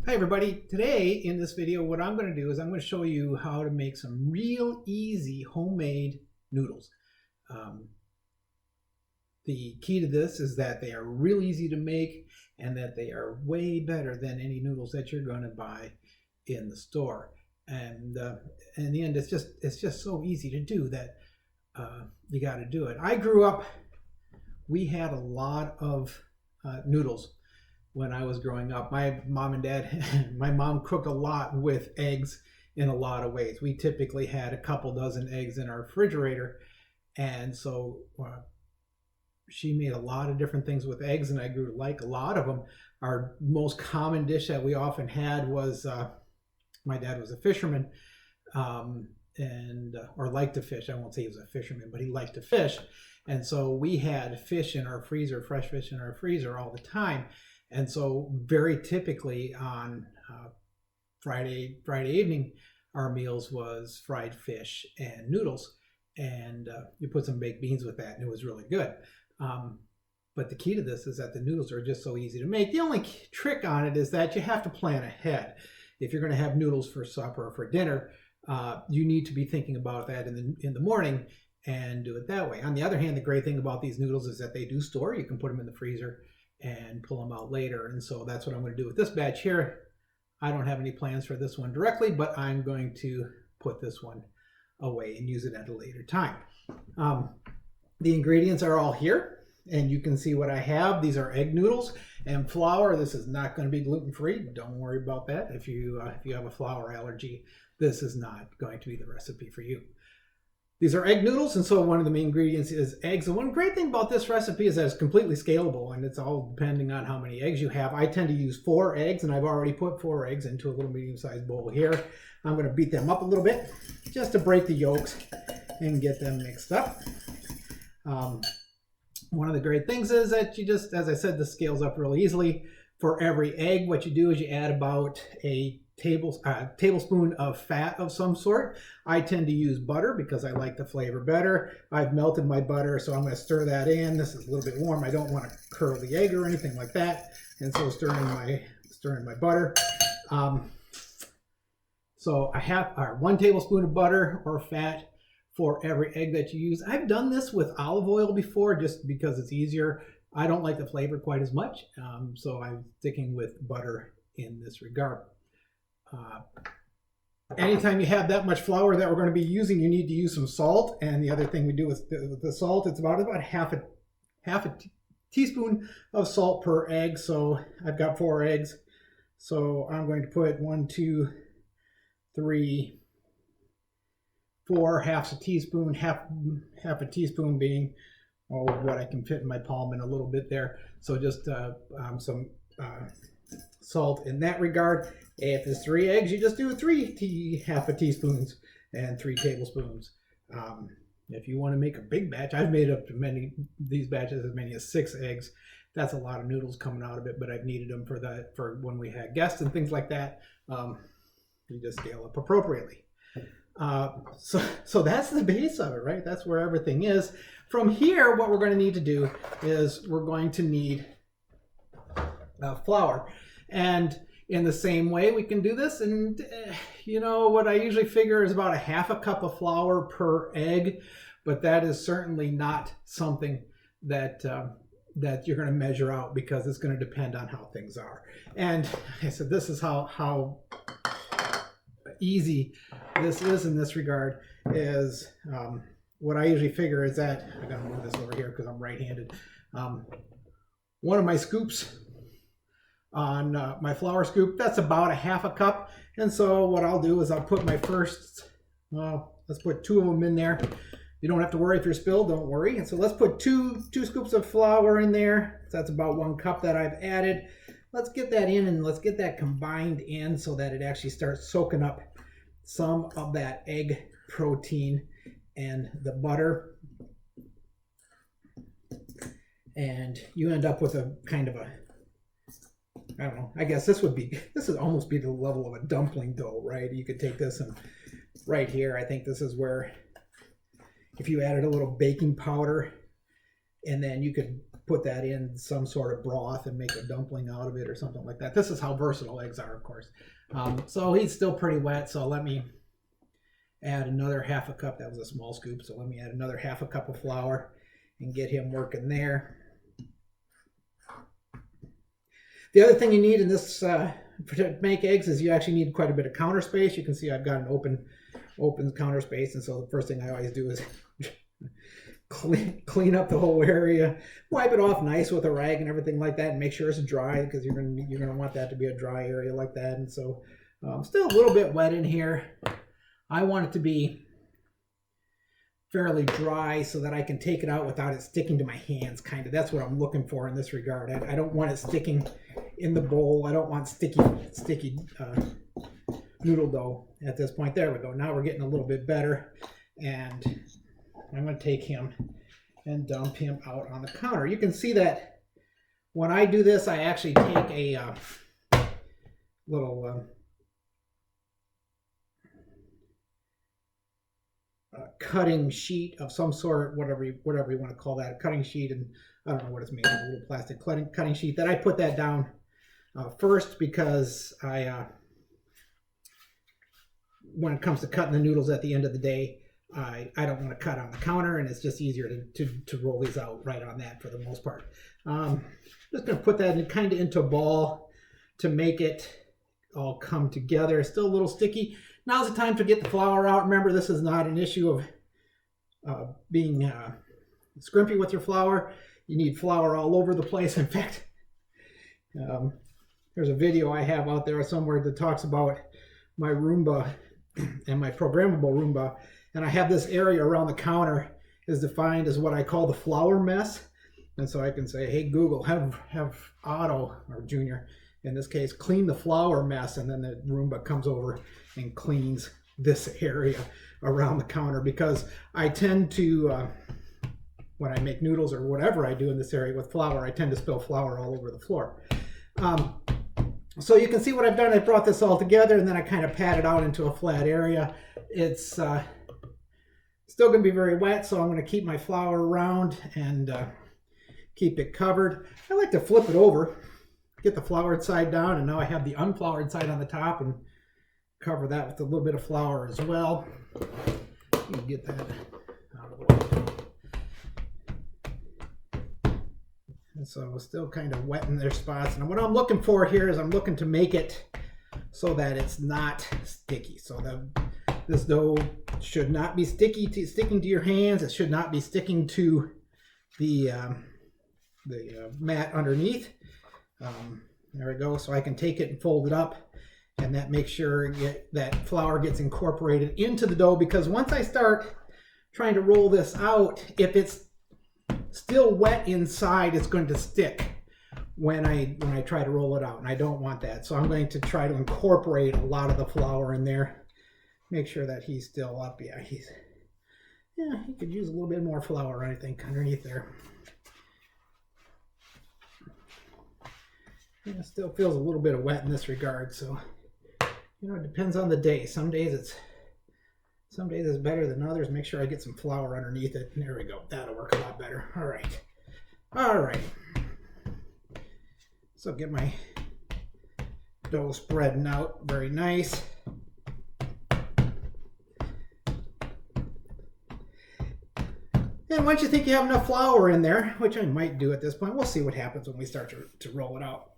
Hi everybody, today in this video what I'm going to do is I'm going to show you how to make some real easy homemade noodles. Um, the key to this is that they are real easy to make and that they are way better than any noodles that you're going to buy in the store. And in the end, it's just so easy to do that you got to do it. I grew up, we had a lot of noodles when I was growing up. My mom and dad, my mom cooked a lot with eggs in a lot of ways. We typically had a couple dozen eggs in our refrigerator. And so she made a lot of different things with eggs, and I grew to like a lot of them. Our most common dish that we often had was, my dad was a fisherman, or liked to fish. I won't say he was a fisherman, but he liked to fish. And so we had fish in our freezer, fresh fish in our freezer all the time. And so very typically on Friday evening, our meals was fried fish and noodles. And you put some baked beans with that, and it was really good. But the key to this is that the noodles are just so easy to make. The only trick on it is that you have to plan ahead. If you're going to have noodles for supper or for dinner, you need to be thinking about that in the morning and do it that way. On the other hand, the great thing about these noodles is that they do store. You can put them in the freezer and pull them out later. And so that's what I'm going to do with this batch here. I don't have any plans for this one directly, but I'm going to put this one away and use it at a later time. The ingredients are all here, and you can see what I have. These are egg noodles and flour. This is not going to be gluten-free. Don't worry about that. If you have a flour allergy, this is not going to be the recipe for you. These are egg noodles, and so one of the main ingredients is eggs. And one great thing about this recipe is that it's completely scalable, and it's all depending on how many eggs you have. I tend to use 4 eggs, and I've already put 4 eggs into a little medium-sized bowl here. I'm going to beat them up a little bit just to break the yolks and get them mixed up. One of the great things is that you just, as I said, this scales up really easily. For every egg, what you do is you add about a tablespoon of fat of some sort. I tend to use butter because I like the flavor better. I've melted my butter, so I'm going to stir that in. This is a little bit warm. I don't want to curl the egg or anything like that, and so stirring my butter. So I have 1 tablespoon of butter or fat for every egg that you use. I've done this with olive oil before just because it's easier. I don't like the flavor quite as much, so I'm sticking with butter in this regard. Anytime you have that much flour that we're going to be using, you need to use some salt. And the other thing we do with the salt, it's about half a teaspoon of salt per egg. So I've got 4 eggs. So I'm going to put 1, 2, 3, 4, half a teaspoon, half a teaspoon being what I can fit in my palm in a little bit there. So just some salt in that regard. If it's 3 eggs, you just do half a teaspoons and 3 tablespoons. If you want to make a big batch, I've made up to these batches as many as 6 eggs. That's a lot of noodles coming out of it, but I've needed them for when we had guests and things like that. You just scale up appropriately. So that's the base of it, right? That's where everything is. From here, what we're going to need to do is we're going to need flour. And in the same way, we can do this. And you know what I usually figure is about a half a cup of flour per egg, but that is certainly not something that you're going to measure out because it's going to depend on how things are. And I said this is how easy this is in this regard. Is what I usually figure is that I gotta move this over here because I'm right-handed. One of my scoops on my flour scoop, that's about a half a cup. And so what I'll do is I'll put my let's put 2 of them in there. You don't have to worry if you're spilled, don't worry. And so let's put two scoops of flour in there. So that's about 1 cup that I've added. Let's get that in and let's get that combined in so that it actually starts soaking up some of that egg protein and the butter. And you end up with a kind of I don't know, I guess this would almost be the level of a dumpling dough, right? You could take this and right here, I think this is where if you added a little baking powder and then you could put that in some sort of broth and make a dumpling out of it or something like that. This is how versatile eggs are, of course. So he's still pretty wet, so let me add another half a cup. That was a small scoop, so let me add another half a cup of flour and get him working there. The other thing you need in this to make eggs is you actually need quite a bit of counter space. You can see I've got an open counter space, and so the first thing I always do is clean up the whole area, wipe it off nice with a rag and everything like that, and make sure it's dry, because you're gonna want that to be a dry area like that. And so still a little bit wet in here. I want it to be fairly dry so that I can take it out without it sticking to my hands, kind of. That's what I'm looking for in this regard. I don't want it sticking in the bowl. I don't want sticky noodle dough at this point. There we go. Now we're getting a little bit better, and I'm going to take him and dump him out on the counter. You can see that when I do this, I actually take a little cutting sheet of some sort, whatever you want to call that, a cutting sheet, and I don't know what it's made of, a little plastic cutting sheet. That I put that down first, because when it comes to cutting the noodles at the end of the day, I don't want to cut on the counter, and it's just easier to roll these out right on that for the most part. Just going to put that kind of into a ball to make it all come together. It's still a little sticky. Now's the time to get the flour out. Remember, this is not an issue of being scrimpy with your flour. You need flour all over the place. In fact, there's a video I have out there somewhere that talks about my Roomba and my programmable Roomba, and I have this area around the counter is defined as what I call the flour mess. And so I can say, hey Google, have Otto, or Junior in this case, clean the flour mess, and then the Roomba comes over and cleans this area around the counter, because I tend to, when I make noodles or whatever I do in this area with flour, I tend to spill flour all over the floor. So you can see what I've done. I brought this all together, and then I kind of pat it out into a flat area. It's still going to be very wet, so I'm going to keep my flour around and keep it covered. I like to flip it over, get the floured side down, and now I have the unfloured side on the top, and cover that with a little bit of flour as well. You can get that out of the way. And so it's still kind of wet in their spots. And what I'm looking for here is I'm looking to make it so that it's not sticky. So this dough should not be sticking to your hands. It should not be sticking to the mat underneath. There we go. So I can take it and fold it up, and that makes sure that flour gets incorporated into the dough, because once I start trying to roll this out, if it's still wet inside, it's going to stick when I try to roll it out, and I don't want that. So I'm going to try to incorporate a lot of the flour in there. Make sure that he's still up. Yeah, he could use a little bit more flour, I think, underneath there. Yeah, it still feels a little bit of wet in this regard, so it depends on the day. Some days it's better than others. Make sure I get some flour underneath it. There we go. That'll work a lot better. All right. So get my dough spreading out very nice. And once you think you have enough flour in there, which I might do at this point, we'll see what happens when we start to roll it out.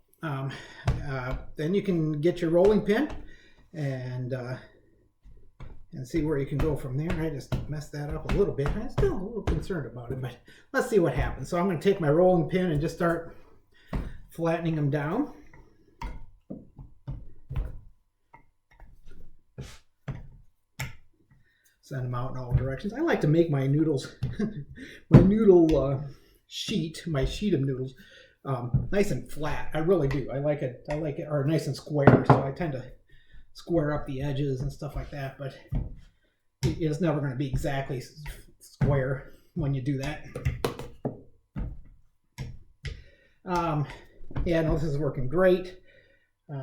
Then you can get your rolling pin and see where you can go from there. I just messed that up a little bit. I'm still a little concerned about it, but let's see what happens. So I'm going to take my rolling pin and just start flattening them down. Send them out in all directions. I like to make my noodles, my sheet of noodles, nice and flat. I really do. I like it, or nice and square. So I tend to square up the edges and stuff like that, but it's never going to be exactly square when you do that. Yeah, no, this is working great.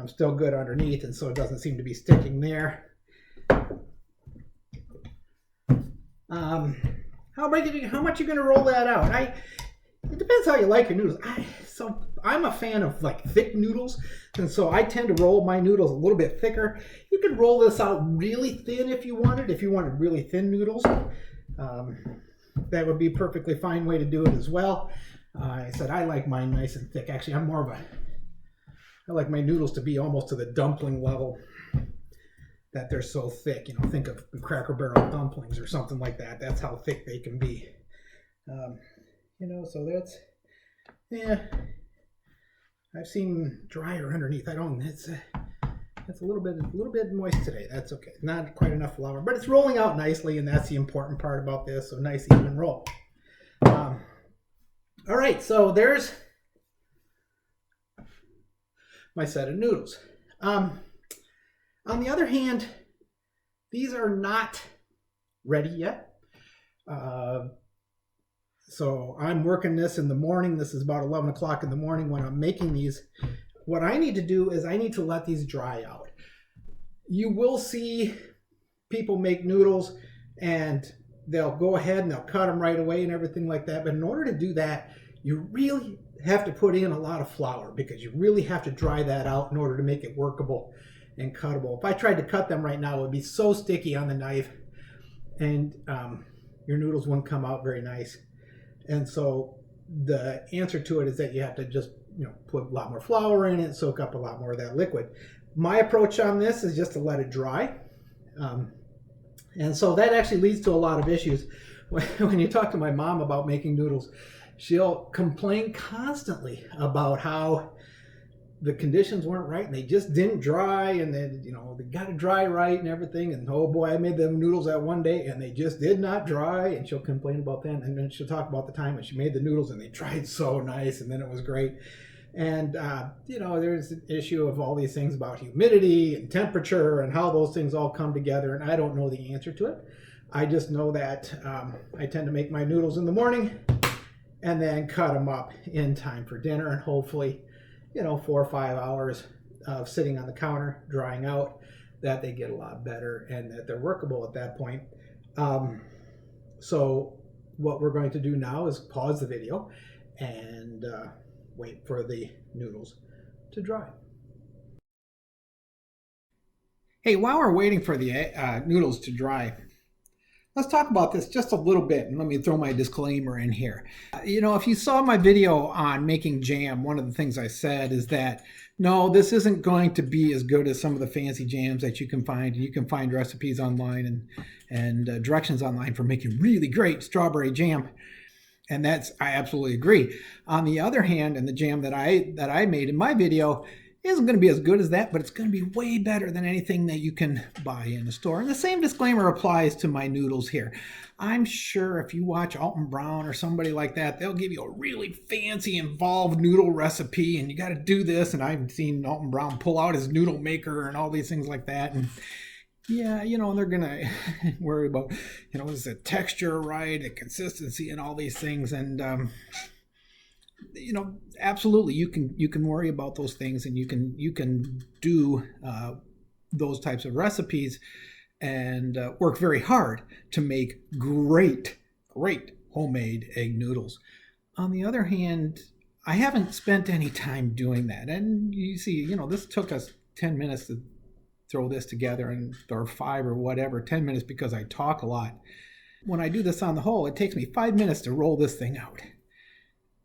Still good underneath, and so it doesn't seem to be sticking there. How much are you going to roll that out? it depends how you like your noodles. So I'm a fan of like thick noodles, and so I tend to roll my noodles a little bit thicker. You can roll this out really thin if you wanted. If you wanted really thin noodles, that would be a perfectly fine way to do it as well. I said I like mine nice and thick. Actually, I like my noodles to be almost to the dumpling level, that they're so thick. You know, think of Cracker Barrel dumplings or something like that. That's how thick they can be. You know, so that's, yeah. I've seen drier underneath. It's a little bit moist today. That's okay. Not quite enough flour, but it's rolling out nicely, and that's the important part about this. So nice even roll. All right, so there's my set of noodles. On the other hand, these are not ready yet. So I'm working this in the morning. This is about 11 o'clock in the morning when I'm making these. What I need to do is I need to let these dry out. You will see people make noodles and they'll go ahead and they'll cut them right away and everything like that. But in order to do that, you really have to put in a lot of flour, because you really have to dry that out in order to make it workable and cuttable. If I tried to cut them right now, it would be so sticky on the knife, and your noodles wouldn't come out very nice. And so the answer to it is that you have to just, you know, put a lot more flour in it, soak up a lot more of that liquid. My approach on this is just to let it dry. And so that actually leads to a lot of issues. When you talk to my mom about making noodles, she'll complain constantly about how the conditions weren't right and they just didn't dry, and then, you know, they got to dry right and everything. And oh boy, I made them noodles that one day and they just did not dry, and she'll complain about that. And then she'll talk about the time when she made the noodles and they dried so nice and then it was great. And, you know, there's an issue of all these things about humidity and temperature and how those things all come together. And I don't know the answer to it. I just know that I tend to make my noodles in the morning and then cut them up in time for dinner, and hopefully, you know, 4 or 5 hours of sitting on the counter, drying out, that they get a lot better and that they're workable at that point. So what we're going to do now is pause the video and wait for the noodles to dry. Hey, while we're waiting for the noodles to dry, let's talk about this just a little bit, and let me throw my disclaimer in here. You know, if you saw my video on making jam, one of the things I said is that, no, this isn't going to be as good as some of the fancy jams that you can find. You can find recipes online and directions online for making really great strawberry jam. And I absolutely agree. On the other hand, and the jam that I made in my video isn't going to be as good as that, but it's going to be way better than anything that you can buy in the store. And the same disclaimer applies to my noodles here. I'm sure if you watch Alton Brown or somebody like that, they'll give you a really fancy, involved noodle recipe, and you got to do this. And I've seen Alton Brown pull out his noodle maker and all these things like that. And yeah, you know, and they're going to worry about, you know, is the texture right, the consistency, and all these things. And, you know, absolutely, you can worry about those things, and you can do those types of recipes and work very hard to make great homemade egg noodles. On the other hand, I haven't spent any time doing that. And you see, you know, this took us 10 minutes to throw this together, or 5 or whatever, 10 minutes because I talk a lot. When I do this on the whole, it takes me 5 minutes to roll this thing out.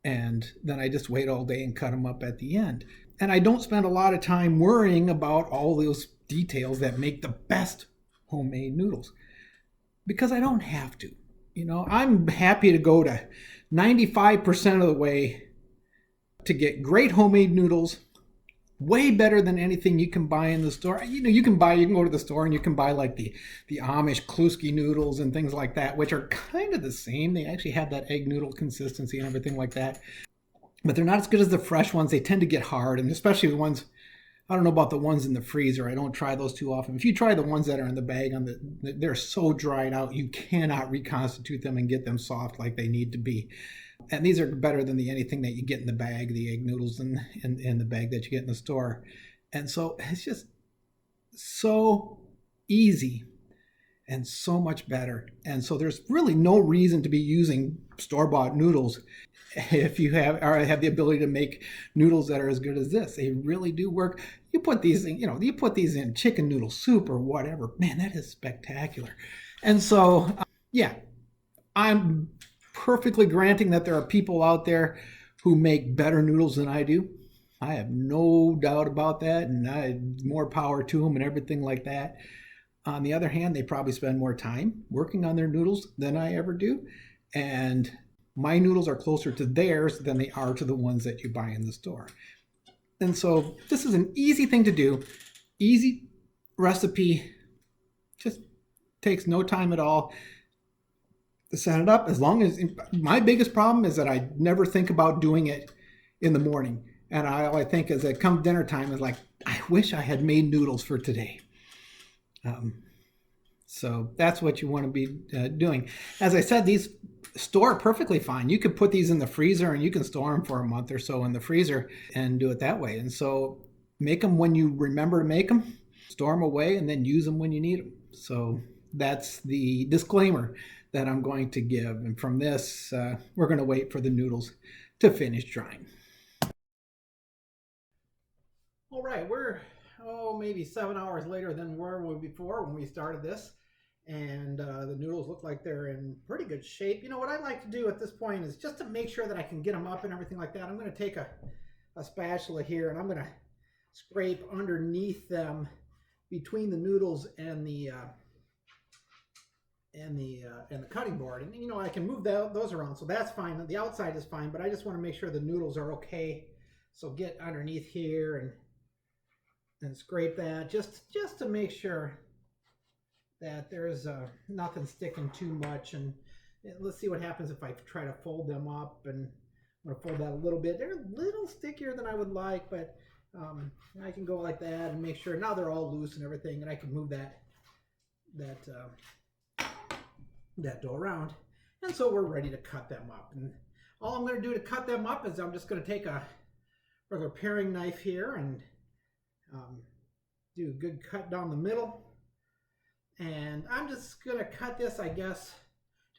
And then I just wait all day and cut them up at the end. And I don't spend a lot of time worrying about all those details that make the best homemade noodles, because I don't have to. You know, I'm happy to go to 95% of the way to get great homemade noodles, way better than anything you can buy in the store. You know, you can go to the store and you can buy like the Amish Kluski noodles and things like that, which are kind of the same. They actually have that egg noodle consistency and everything like that. But they're not as good as the fresh ones. They tend to get hard, and especially the ones, I don't know about the ones in the freezer. I don't try those too often. If you try the ones that are in the bag, they're so dried out, you cannot reconstitute them and get them soft like they need to be. And these are better than anything that you get in the bag, the egg noodles in the bag that you get in the store. And so it's just so easy and so much better. And so there's really no reason to be using store-bought noodles if you have the ability to make noodles that are as good as this. They really do work. You put these in, you put these in chicken noodle soup or whatever. Man, that is spectacular. And so, yeah, I'm perfectly granting that there are people out there who make better noodles than I do. I have no doubt about that, and more power to them and everything like that. On the other hand, they probably spend more time working on their noodles than I ever do. And my noodles are closer to theirs than they are to the ones that you buy in the store. And so this is an easy thing to do, easy recipe, just takes no time at all to set it up. As long as my biggest problem is that I never think about doing it in the morning. And all I think is that come dinner time is like, I wish I had made noodles for today. So that's what you want to be doing. As I said, these store perfectly fine. You could put these in the freezer and you can store them for a month or so in the freezer and do it that way. And so make them when you remember to make them, store them away, and then use them when you need them. So that's the disclaimer that I'm going to give. And from this, we're going to wait for the noodles to finish drying. All right, we're maybe 7 hours later than where we were before when we started this, and the noodles look like they're in pretty good shape. You know what I'd like to do at this point is just to make sure that I can get them up and everything like that. I'm going to take a spatula here and I'm going to scrape underneath them between the noodles and the cutting board, and you know I can move those around, so that's fine. The outside is fine, but I just want to make sure the noodles are okay. So get underneath here and scrape that just to make sure that there's nothing sticking too much. And let's see what happens if I try to fold them up. And I'm going to fold that a little bit. They're a little stickier than I would like, but I can go like that and make sure now they're all loose and everything, and I can move that dough around. And so we're ready to cut them up. And all I'm going to do to cut them up is I'm just going to take a regular paring knife here and do a good cut down the middle. And I'm just going to cut this, I guess.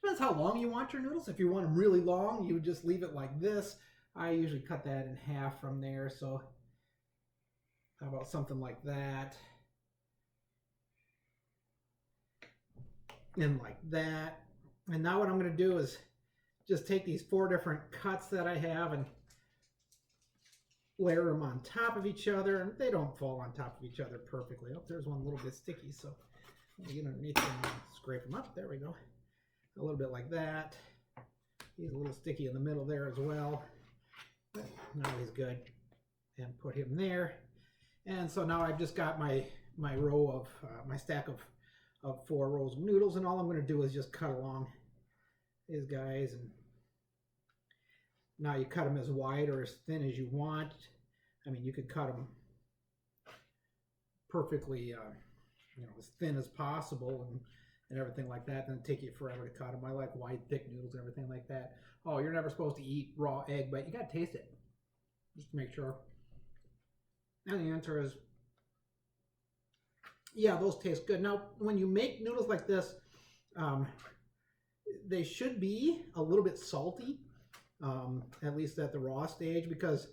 Depends how long you want your noodles. If you want them really long, you would just leave it like this. I usually cut that in half from there. So how about something like that? And like that. And now what I'm going to do is just take these 4 different cuts that I have and layer them on top of each other. And they don't fall on top of each other perfectly. Oh, there's one a little bit sticky, so I'll get underneath them and scrape them up. There we go. A little bit like that. He's a little sticky in the middle there as well. But now he's good. And put him there. And so now I've just got my row of my stack of 4 rows of noodles, and all I'm going to do is just cut along these guys. And now you cut them as wide or as thin as you want. I mean, you could cut them perfectly, as thin as possible and everything like that. Then it'd take you forever to cut them. I like wide, thick noodles and everything like that. Oh, you're never supposed to eat raw egg, but you got to taste it just to make sure. And the answer is, yeah, those taste good. Now, when you make noodles like this, they should be a little bit salty, at least at the raw stage, because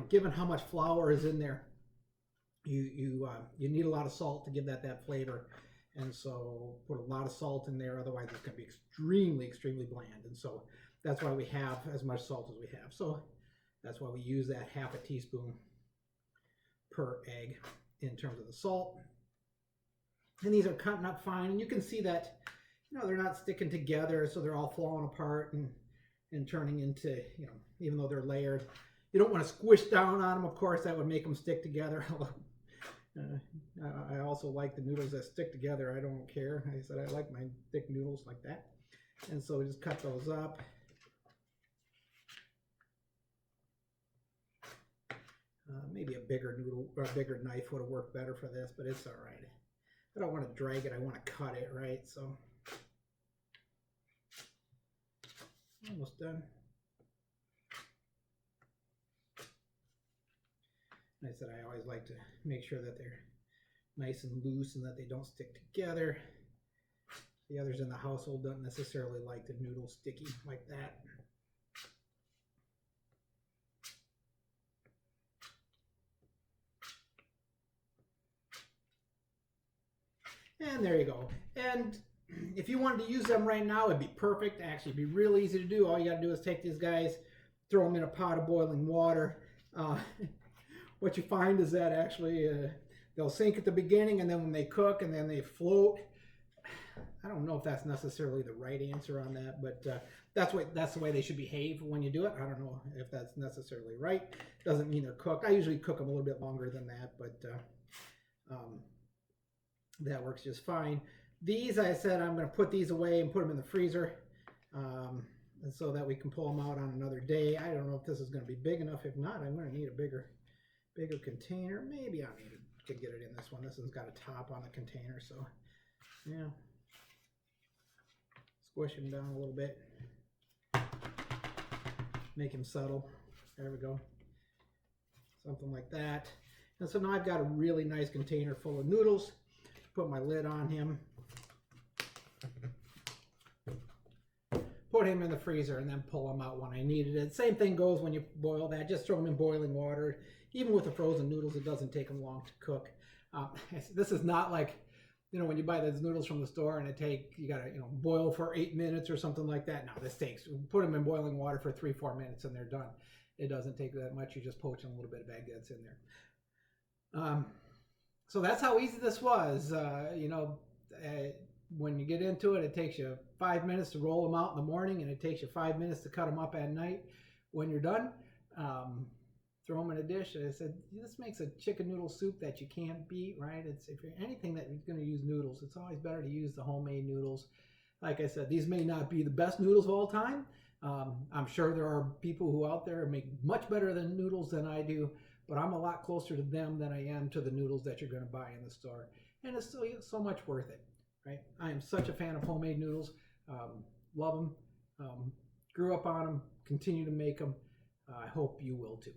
given how much flour is in there, you need a lot of salt to give that flavor. And so put a lot of salt in there, otherwise it's going to be extremely bland. And so that's why we have as much salt as we have. So that's why we use that half a teaspoon per egg in terms of the salt. And these are cutting up fine, and you can see that they're not sticking together, so they're all falling apart and turning into, even though they're layered. You don't want to squish down on them, of course, that would make them stick together. I also like the noodles that stick together. I don't care. I said I like my thick noodles like that. And so we just cut those up. Maybe a bigger noodle or a bigger knife would have worked better for this, but it's all right. I don't want to drag it. I want to cut it, right? So almost done. I said I always like to make sure that they're nice and loose and that they don't stick together. The others in the household don't necessarily like the noodles sticky like that. And there you go. And if you wanted to use them right now, it'd be perfect. Actually, it'd be real easy to do. All you got to do is take these guys, throw them in a pot of boiling water. What you find is that actually they'll sink at the beginning, and then when they cook and then they float. I don't know if that's necessarily the right answer on that, but that's the way they should behave when you do it. I don't know if that's necessarily right. Doesn't mean they're cooked. I usually cook them a little bit longer than that, but that works just fine. These, I said, I'm going to put these away and put them in the freezer so that we can pull them out on another day. I don't know if this is going to be big enough. If not, I'm going to need a bigger container. Maybe I can get it in this one. This one's got a top on the container, so yeah. Squish him down a little bit. Make him settle. There we go. Something like that. And so now I've got a really nice container full of noodles. Put my lid on him. Put him in the freezer and then pull him out when I needed it. Same thing goes when you boil that. Just throw them in boiling water. Even with the frozen noodles, it doesn't take them long to cook. This is not like, you know, when you buy those noodles from the store and you gotta, boil for 8 minutes or something like that. No, this takes, put them in boiling water for 3-4 minutes and they're done. It doesn't take that much. You're just poaching a little bit of baguettes in there. So that's how easy this was. When you get into it, it takes you 5 minutes to roll them out in the morning, and it takes you 5 minutes to cut them up at night. When you're done, throw them in a dish. And I said, this makes a chicken noodle soup that you can't beat, right? If you're anything that you're going to use noodles, it's always better to use the homemade noodles. Like I said, these may not be the best noodles of all time. I'm sure there are people who out there make much better than noodles than I do, but I'm a lot closer to them than I am to the noodles that you're going to buy in the store. And it's still so much worth it, right? I am such a fan of homemade noodles. Love them. Grew up on them. Continue to make them. I hope you will too.